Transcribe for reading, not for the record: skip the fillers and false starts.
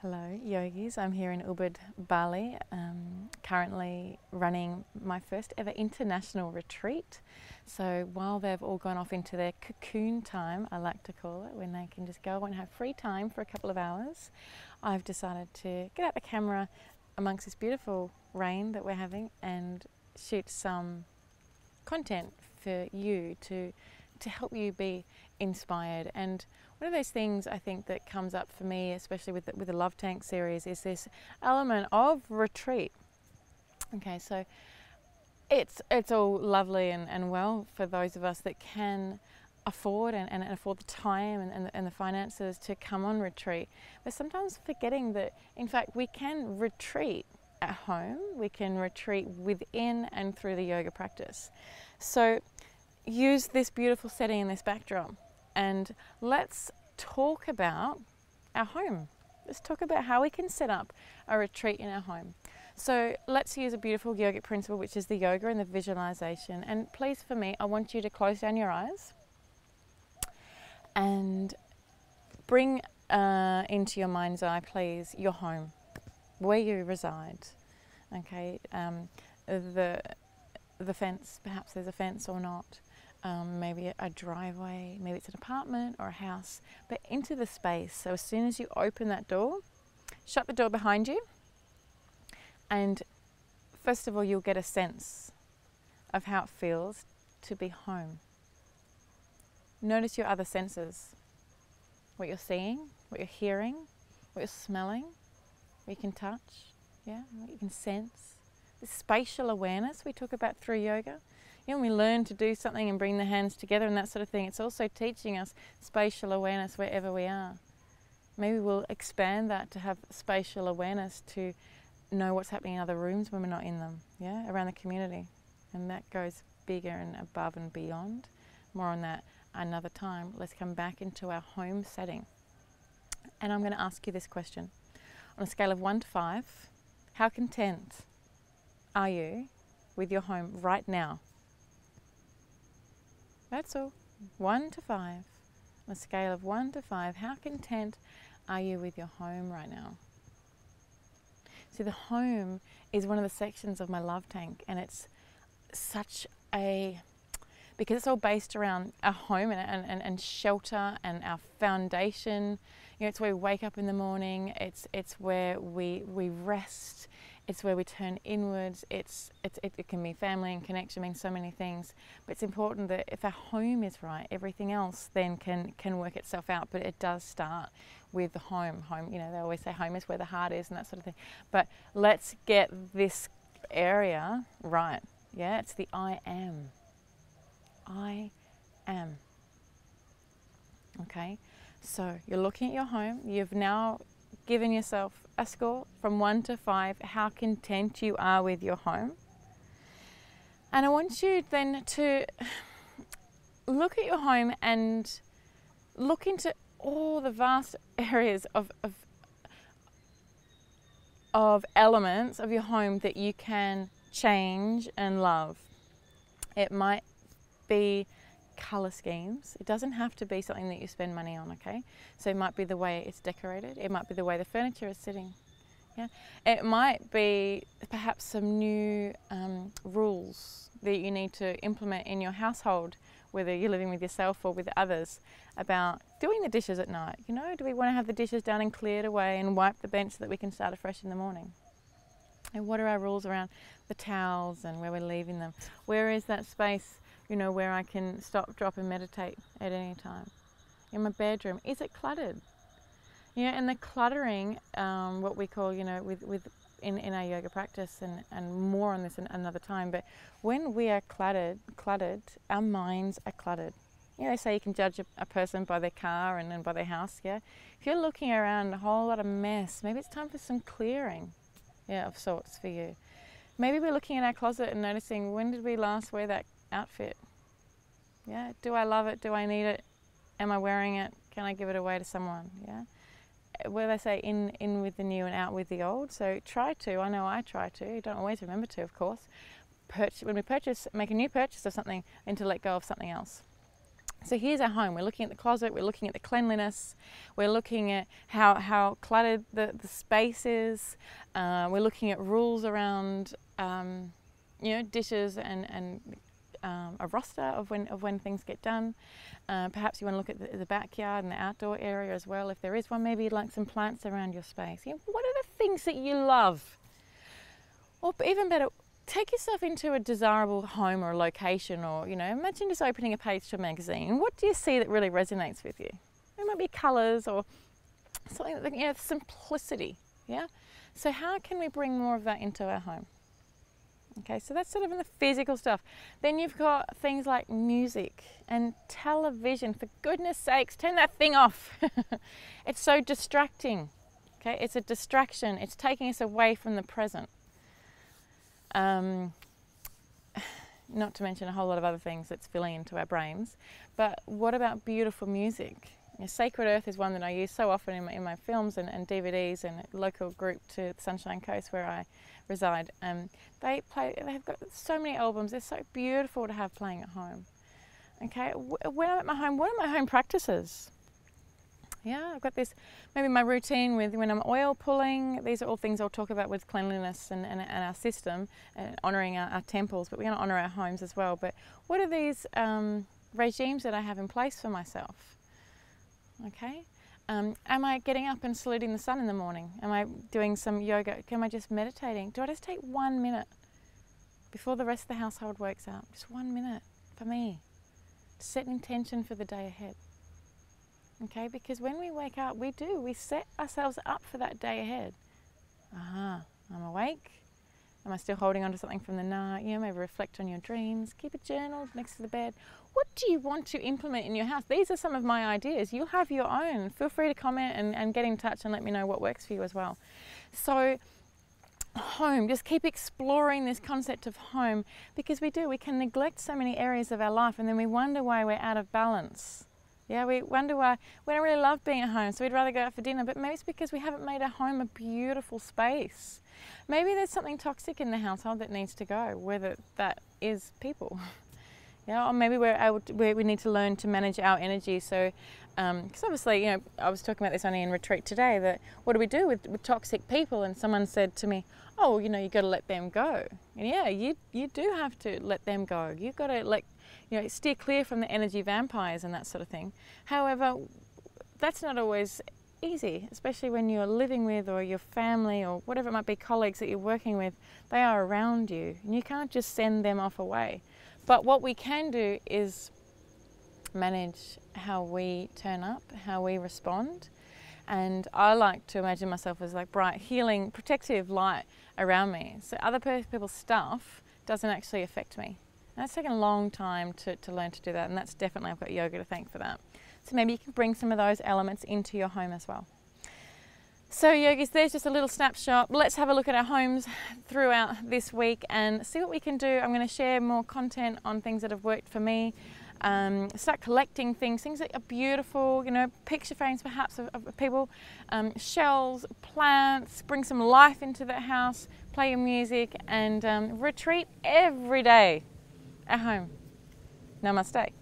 Hello yogis, I'm here in Ubud, Bali, currently running my first ever international retreat. So while they've all gone off into their cocoon time, I like to call it, when they can just go and have free time for a couple of hours, I've decided to get out the camera amongst this beautiful rain that we're having and shoot some content for you to help you be inspired. And one of those things I think that comes up for me, especially with the Love Tank series, is this element of retreat. Okay, so it's all lovely and well for those of us that can afford and afford the time and the finances to come on retreat. But sometimes forgetting that, in fact, we can retreat at home, we can retreat within and through the yoga practice. So use this beautiful setting in this backdrop and let's talk about our home. Let's talk about how we can set up a retreat in our home. So let's use a beautiful yogic principle, which is the yoga and the visualization. And please, for me, I want you to close down your eyes and bring into your mind's eye, please, your home, where you reside. Okay, the fence, perhaps there's a fence or not. Maybe a driveway, maybe it's an apartment or a house, but into the space. So as soon as you open that door, shut the door behind you, and first of all, you'll get a sense of how it feels to be home. Notice your other senses, what you're seeing, what you're hearing, what you're smelling, what you can touch, what you can sense. The spatial awareness we talk about through yoga. You know, when we learn to do something and bring the hands together and that sort of thing, it's also teaching us spatial awareness wherever we are. Maybe we'll expand that to have spatial awareness to know what's happening in other rooms when we're not in them, around the community. And that goes bigger and above and beyond. More on that another time. Let's come back into our home setting. And I'm going to ask you this question. On a scale of 1 to 5, how content are you with your home right now? That's all. 1 to 5. On a scale of 1 to 5, how content are you with your home right now? See, the home is one of the sections of my love tank, and it's such because it's all based around our home and shelter and our foundation. You know, it's where we wake up in the morning, it's where we rest, it's where we turn inwards, it can be family and connection, means so many things. But it's important that if our home is right, everything else then can work itself out. But it does start with the home. Home, you know, they always say home is where the heart is and that sort of thing. But let's get this area right. Yeah, it's the I am. I am. Okay, so you're looking at your home. You've now given yourself a score from 1 to 5, how content you are with your home. And I want you then to look at your home and look into all the vast areas of elements of your home that you can change and love. It might be colour schemes. It doesn't have to be something that you spend money on, okay? So it might be the way it's decorated. It might be the way the furniture is sitting. Yeah, it might be perhaps some new rules that you need to implement in your household, whether you're living with yourself or with others, about doing the dishes at night. You know, do we want to have the dishes done and cleared away and wipe the bench so that we can start afresh in the morning? And what are our rules around the towels and where we're leaving them? Where is that space, you know, where I can stop, drop and meditate at any time? In my bedroom, is it cluttered? Yeah, and the cluttering, what we call, you know, in our yoga practice, and more on this another time, but when we are cluttered, our minds are cluttered. You know, they say you can judge a person by their car and then by their house, yeah? If you're looking around a whole lot of mess, maybe it's time for some clearing, of sorts for you. Maybe we're looking in our closet and noticing, when did we last wear that outfit? Yeah, do I love it? Do I need it? Am I wearing it? Can I give it away to someone? Yeah. Where they say in with the new and out with the old. So try to, I know I try to, don't always remember to, of course. When we make a new purchase of something, and to let go of something else. So here's our home. We're looking at the closet, we're looking at the cleanliness, we're looking at how cluttered the space is, we're looking at rules around dishes and a roster of when things get done. Perhaps you want to look at the backyard and the outdoor area as well. If there is one, maybe you'd like some plants around your space. What are the things that you love? Or even better, take yourself into a desirable home or location, or imagine just opening a page to a magazine. What do you see that really resonates with you? It might be colours or something like simplicity. Yeah. So how can we bring more of that into our home? Okay, so that's sort of in the physical stuff. Then you've got things like music and television. For goodness sakes, turn that thing off. It's so distracting. Okay, it's a distraction. It's taking us away from the present. Not to mention a whole lot of other things that's filling into our brains. But what about beautiful music? Sacred Earth is one that I use so often in my films and DVDs, and a local group to the Sunshine Coast where I reside. They've got so many albums. They're so beautiful to have playing at home. Okay, when I'm at my home, what are my home practices? Yeah, I've got this, maybe my routine with when I'm oil pulling. These are all things I'll talk about with cleanliness and our system and honouring our temples, but we're going to honour our homes as well. But what are these regimes that I have in place for myself? Okay, am I getting up and saluting the sun in the morning? Am I doing some yoga? Am I just meditating? Do I just take 1 minute before the rest of the household wakes up? Just 1 minute for me to set an intention for the day ahead. Okay, because when we wake up, we set ourselves up for that day ahead. I'm awake. Am I still holding on to something from the night? Maybe reflect on your dreams. Keep a journal next to the bed. What do you want to implement in your house? These are some of my ideas. You have your own. Feel free to comment and get in touch and let me know what works for you as well. So home, just keep exploring this concept of home, because we can neglect so many areas of our life, and then we wonder why we're out of balance. Yeah, we wonder why we don't really love being at home, so we'd rather go out for dinner, but maybe it's because we haven't made our home a beautiful space. Maybe there's something toxic in the household that needs to go, whether that is people. Yeah, or maybe we need to learn to manage our energy. So, because obviously, I was talking about this only in retreat today, that what do we do with toxic people? And someone said to me, oh, you've got to let them go. And yeah, you do have to let them go. You've got to steer clear from the energy vampires and that sort of thing. However, that's not always easy, especially when you're living with, or your family, or whatever it might be, colleagues that you're working with. They are around you, and you can't just send them off away. But what we can do is manage how we turn up, how we respond. And I like to imagine myself as like bright, healing, protective light around me. So other people's stuff doesn't actually affect me. And that's taken a long time to learn to do that. And that's definitely, I've got yoga to thank for that. So maybe you can bring some of those elements into your home as well. So yogis, there's just a little snapshot. Let's have a look at our homes throughout this week and see what we can do. I'm going to share more content on things that have worked for me. Start collecting things that are beautiful, picture frames perhaps of people, shells, plants, bring some life into the house, play your music, and retreat every day at home. Namaste.